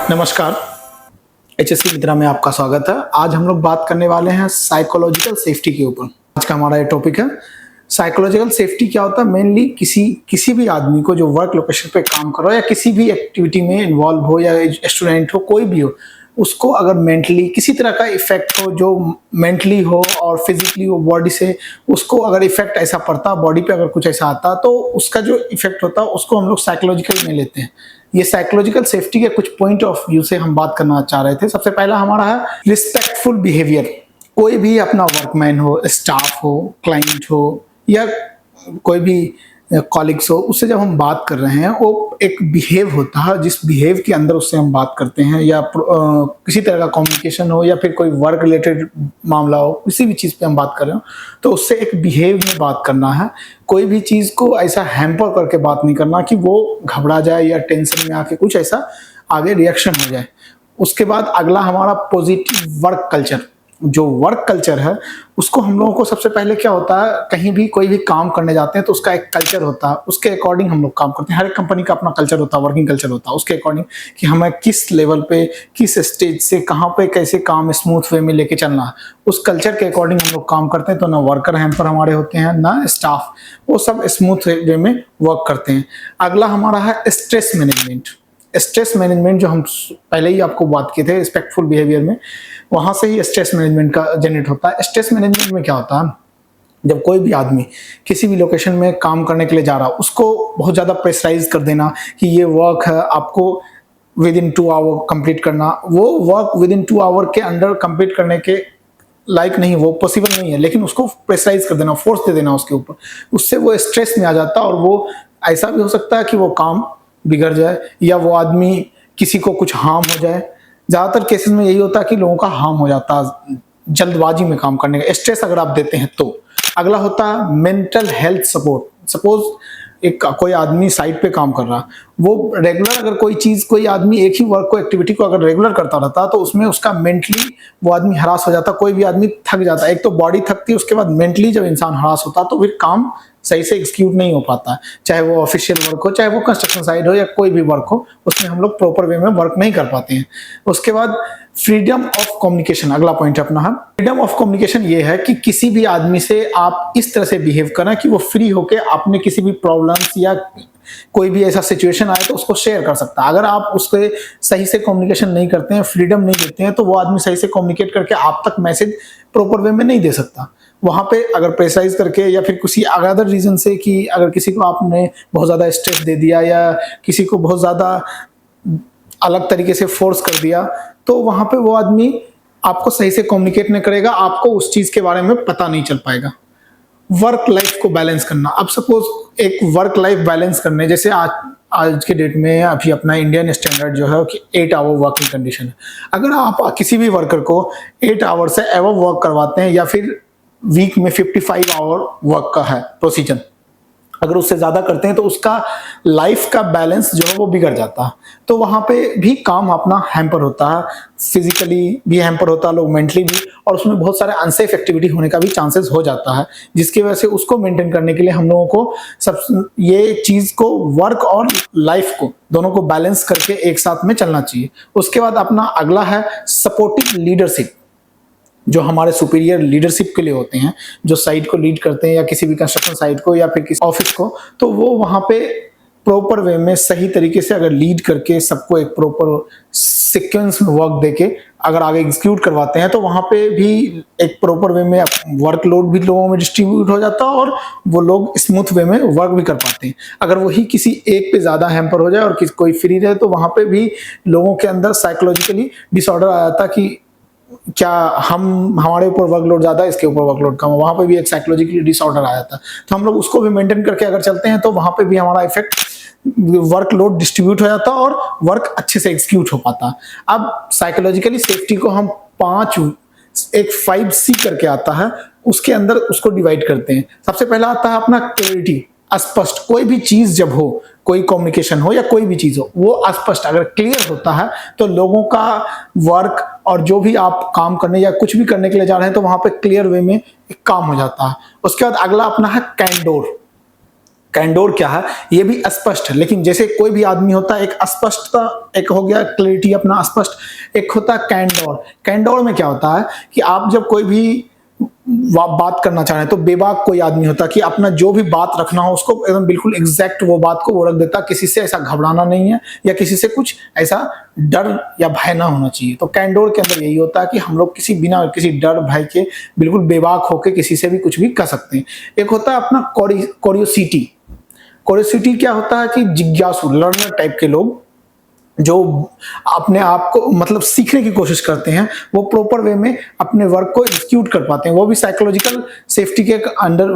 नमस्कार। एचएससी मित्रा में आपका स्वागत है। आज हम लोग बात करने वाले हैं साइकोलॉजिकल सेफ्टी के ऊपर। आज का हमारा ये टॉपिक है साइकोलॉजिकल सेफ्टी। क्या होता है? मेनली किसी भी आदमी को जो वर्क लोकेशन पे काम कर रहा हो या किसी भी एक्टिविटी में इन्वॉल्व हो या स्टूडेंट हो, कोई भी हो, उसको अगर मेंटली किसी तरह का इफेक्ट हो, जो मेंटली हो और फिजिकली हो, बॉडी से उसको अगर इफेक्ट ऐसा पड़ता, बॉडी पे अगर कुछ ऐसा आता, तो उसका जो इफेक्ट होता है उसको हम लोग साइकोलॉजिकल में लेते हैं। ये साइकोलॉजिकल सेफ्टी के कुछ पॉइंट ऑफ व्यू से हम बात करना चाह रहे थे। सबसे पहला हमारा है रिस्पेक्टफुल बिहेवियर। कोई भी अपना वर्कमैन हो, स्टाफ हो, क्लाइंट हो या कोई भी कॉलिग्स हो, उससे जब हम बात कर रहे हैं वो एक बिहेव होता है, जिस बिहेव के अंदर उससे हम बात करते हैं, या किसी तरह का कम्युनिकेशन हो या फिर कोई वर्क रिलेटेड मामला हो, किसी भी चीज़ पे हम बात कर रहे हो तो उससे एक बिहेव में बात करना है। कोई भी चीज़ को ऐसा हैम्पर करके बात नहीं करना कि वो घबरा जाए या टेंशन में आके कुछ ऐसा आगे रिएक्शन हो जाए। उसके बाद अगला हमारा पॉजिटिव वर्क कल्चर। जो वर्क कल्चर है उसको हम लोगों को सबसे पहले क्या होता है, कहीं भी कोई भी काम करने जाते हैं तो उसका एक कल्चर होता है, उसके अकॉर्डिंग हम लोग काम करते हैं। हर एक कंपनी का अपना कल्चर होता है, वर्किंग कल्चर होता है, उसके अकॉर्डिंग कि हमें किस लेवल पे, किस स्टेज से, कहाँ पे कैसे काम स्मूथ वे में लेके चलना है, उस कल्चर के अकॉर्डिंग हम लोग काम करते हैं। तो ना वर्कर हैम्पर हमारे होते हैं, ना स्टाफ, वो सब स्मूथ वे में वर्क करते हैं। अगला हमारा है स्ट्रेस मैनेजमेंट। स्ट्रेस मैनेजमेंट जो हम पहले ही आपको बात किए थे रिस्पेक्टफुल बिहेवियर में, वहां से ही स्ट्रेस मैनेजमेंट का जनरेट होता है। स्ट्रेस मैनेजमेंट में क्या होता है, जब कोई भी आदमी किसी भी लोकेशन में काम करने के लिए जा रहा है, उसको बहुत ज़्यादा प्रेशराइज कर देना कि ये वर्क है, आपको विद इन 2 आवर कंप्लीट करना। वो वर्क विद इन 2 आवर के अंडर कंप्लीट करने के लाइक नहीं, वो पॉसिबल नहीं है, लेकिन उसको प्रेशराइज कर देना, फोर्स दे देना उसके ऊपर, उससे वो स्ट्रेस में आ जाता है और वो ऐसा भी हो सकता है कि वो काम बिगड़ जाए या वो आदमी किसी को कुछ हार्म हो जाए। ज़्यादातर केसेस में यही होता है कि लोगों का हार्म हो जाता है जल्दबाजी में काम करने का, स्ट्रेस अगर आप देते हैं तो। अगला होता है मेंटल हेल्थ सपोर्ट। सपोज एक कोई आदमी साइट पे काम कर रहा, वो रेगुलर अगर कोई आदमी एक ही वर्क को, एक्टिविटी को अगर रेगुलर करता रहता तो उसमें उसका मेंटली वो आदमी हरास हो जाता। कोई भी आदमी थक जाता, एक तो बॉडी थकती है, उसके बाद मेंटली जब इंसान हरास होता तो फिर काम सही से एग्जीक्यूट नहीं हो पाता। चाहे वो ऑफिशियल वर्क हो, चाहे वो कंस्ट्रक्शन साइट हो या कोई भी वर्क हो, उसमें हम लोग प्रॉपर वे में वर्क नहीं कर पाते हैं। उसके बाद फ्रीडम ऑफ कम्युनिकेशन अगला पॉइंट अपना है। फ्रीडम ऑफ कम्युनिकेशन ये है कि किसी भी आदमी से आप इस तरह से बिहेव करें कि वो फ्री होके अपने किसी भी प्रॉब्लम्स या कोई भी ऐसा सिचुएशन आए तो उसको शेयर कर सकता है। अगर आप उसके सही से कम्युनिकेशन नहीं करते हैं, फ्रीडम नहीं देते हैं, तो वो आदमी सही से कम्युनिकेट करके आप तक मैसेज प्रॉपर वे में नहीं दे सकता। वहां पे अगर प्रेशराइज करके या फिर किसी अदर रीजन से, कि अगर किसी को आपने बहुत ज्यादा स्ट्रेस दे दिया या किसी को बहुत ज्यादा अलग तरीके से फोर्स कर दिया, तो वहां पे वो आदमी आपको सही से कम्युनिकेट नहीं करेगा, आपको उस चीज के बारे में पता नहीं चल पाएगा। वर्क लाइफ को बैलेंस करना। अब सपोज एक वर्क लाइफ बैलेंस करने, जैसे आज के डेट में अभी अपना इंडियन स्टैंडर्ड जो है कि 8 आवर वर्किंग कंडीशन है। अगर आप किसी भी वर्कर को 8 आवर से एवर वर्क करवाते हैं या फिर वीक में 55 आवर वर्क का है प्रोसीजर, अगर उससे ज्यादा करते हैं तो उसका लाइफ का बैलेंस जो है वो बिगड़ जाता है। तो वहां पे भी काम अपना हैम्पर होता है, फिजिकली भी हैम्पर होता है, लोग मेंटली भी, और उसमें बहुत सारे अनसेफ एक्टिविटी होने का भी चांसेस हो जाता है, जिसकी वजह से उसको मेंटेन करने के लिए हम लोगों को सब ये चीज को, वर्क और लाइफ को दोनों को बैलेंस करके एक साथ में चलना चाहिए। उसके बाद अपना अगला है सपोर्टिव लीडरशिप। जो हमारे सुपीरियर लीडरशिप के लिए होते हैं, जो साइट को लीड करते हैं या किसी भी कंस्ट्रक्शन साइट को या फिर किसी ऑफिस को, तो वो वहां पे प्रॉपर वे में सही तरीके से अगर लीड करके सबको एक प्रॉपर सीक्वेंस में वर्क देके अगर आगे एग्जीक्यूट करवाते हैं, तो वहां पे भी एक प्रॉपर वे में वर्कलोड भी लोगों में डिस्ट्रीब्यूट हो जाता है और वो लोग स्मूथ वे में वर्क भी कर पाते हैं। अगर वही किसी एक पे ज्यादा हैम्पर हो जाए और कोई फ्री रहे, तो वहां पे भी लोगों के अंदर साइकोलॉजिकली डिसऑर्डर आ जाता कि क्या हमारे ऊपर वर्कलोड ज्यादा है, इसके ऊपर वर्कलोड कम है, वहां पे भी एक साइकोलॉजिकली डिसऑर्डर आ जाता है। तो हम लोग उसको भी मेंटेन करके अगर चलते हैं तो वहां पे भी हमारा इफेक्ट, वर्कलोड डिस्ट्रीब्यूट हो जाता है और वर्क अच्छे से एग्जीक्यूट हो पाता है। अब साइकोलॉजिकली सेफ्टी को हम 5C करके आता है, उसके अंदर उसको डिवाइड करते हैं। सबसे पहला आता है अपना क्लैरिटी, स्पष्ट। कोई भी चीज जब हो, कोई कम्युनिकेशन हो या कोई भी चीज हो, वो स्पष्ट अगर क्लियर होता है तो लोगों का वर्क और जो भी आप काम करने या कुछ भी करने के लिए जा रहे हैं तो वहां पे क्लियर वे में काम हो जाता है। उसके बाद अगला अपना है कैंडोर। कैंडोर क्या है ये भी अस्पष्ट है, लेकिन जैसे कोई भी आदमी होता है, एक अस्पष्टता, एक हो गया क्लैरिटी अपना अस्पष्ट, एक होता है कैंडोर। कैंडोर में क्या होता है कि आप जब कोई भी बात करना चाह रहे हैं तो बेबाक कोई आदमी होता है कि अपना जो भी बात रखना हो उसको एकदम बिल्कुल एग्जैक्ट वो बात को वो रख देता, किसी से ऐसा घबराना नहीं है या किसी से कुछ ऐसा डर या भय ना होना चाहिए। तो कैंडोर के अंदर यही होता है कि हम लोग किसी बिना किसी डर भय के बिल्कुल बेबाक होकर किसी से भी कुछ भी कर सकते हैं। एक होता है अपना कोरियोसिटी। कोरियोसिटी क्या होता है कि जिज्ञासु लर्नर टाइप के लोग जो अपने आप को मतलब सीखने की कोशिश करते हैं, वो प्रॉपर वे में अपने वर्क को एग्जीक्यूट कर पाते हैं, वो भी साइकोलॉजिकल सेफ्टी के अंडर